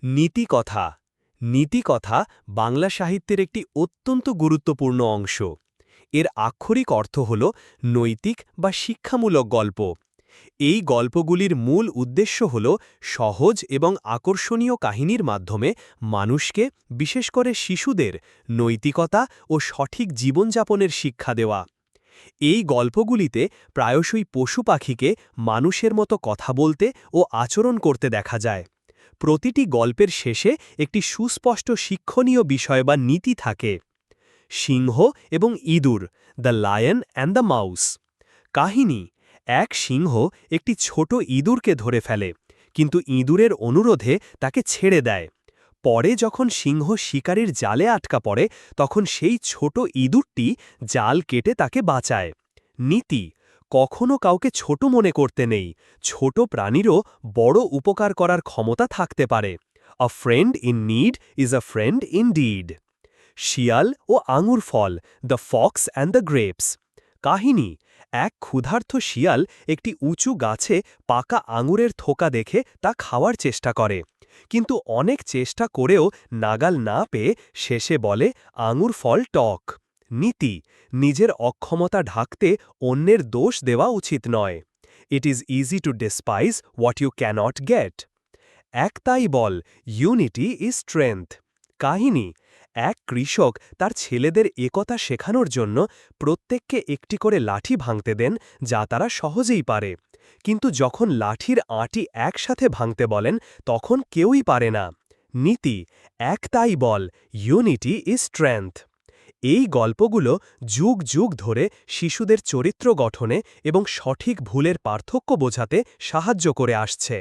নীতিকথা নীতিকথা বাংলা সাহিত্যের একটি অত্যন্ত গুরুত্বপূর্ণ অংশ। এর আক্ষরিক অর্থ হল নৈতিক বা শিক্ষামূলক গল্প। এই গল্পগুলির মূল উদ্দেশ্য হল সহজ এবং আকর্ষণীয় কাহিনীর মাধ্যমে মানুষকে, বিশেষ করে শিশুদের, নৈতিকতা ও সঠিক জীবনযাপনের শিক্ষা দেওয়া। এই গল্পগুলিতে প্রায়শই পশু পাখিকে মানুষের মতো কথা বলতে ও আচরণ করতে দেখা যায়। প্রতিটি গল্পের শেষে একটি সুস্পষ্ট শিক্ষণীয় বিষয় বা নীতি থাকে। সিংহ এবং ইঁদুর, the lion and the mouse. কাহিনী: এক সিংহ একটি ছোট ইঁদুরকে ধরে ফেলে, কিন্তু ইঁদুরের অনুরোধে তাকে ছেড়ে দেয়। পরে যখন সিংহ শিকারীর জালে আটকা পড়ে, তখন সেই ছোট ইঁদুরটি জাল কেটে তাকে বাঁচায়। নীতি: কখনো কাউকে ছোট মনে করতে নেই, ছোট প্রাণীরও বড় উপকার করার ক্ষমতা থাকতে পারে। A friend in need is a friend indeed. শিয়াল ও আঙুর ফল, the fox and the grapes. কাহিনী: এক ক্ষুধার্ত শিয়াল একটি উঁচু গাছে পাকা আঙুরের থোকা দেখে তা খাওয়ার চেষ্টা করে, কিন্তু অনেক চেষ্টা করেও নাগাল না পেয়ে শেষে বলে, আঙুর ফল টক। নীতি: নিজের অক্ষমতা ঢাকতে অন্যের দোষ দেওয়া উচিত নয়। It is easy to despise what you cannot get. একতাই বল, ইউনিটি ইজ স্ট্রেংথ। কাহিনী: এক কৃষক তার ছেলেদের একতা শেখানোর জন্য প্রত্যেককে একটি করে লাঠি ভাঙতে দেন, যা তারা সহজেই পারে। কিন্তু যখন লাঠির আঁটি একসাথে ভাঙতে বলেন, তখন কেউই পারে না। নীতি: একতাই বল, ইউনিটি ইজ স্ট্রেংথ। এই গল্পগুলো যুগ যুগ ধরে শিশুদের চরিত্র গঠনে এবং সঠিক ভুলের পার্থক্য বোঝাতে সাহায্য করে আসছে।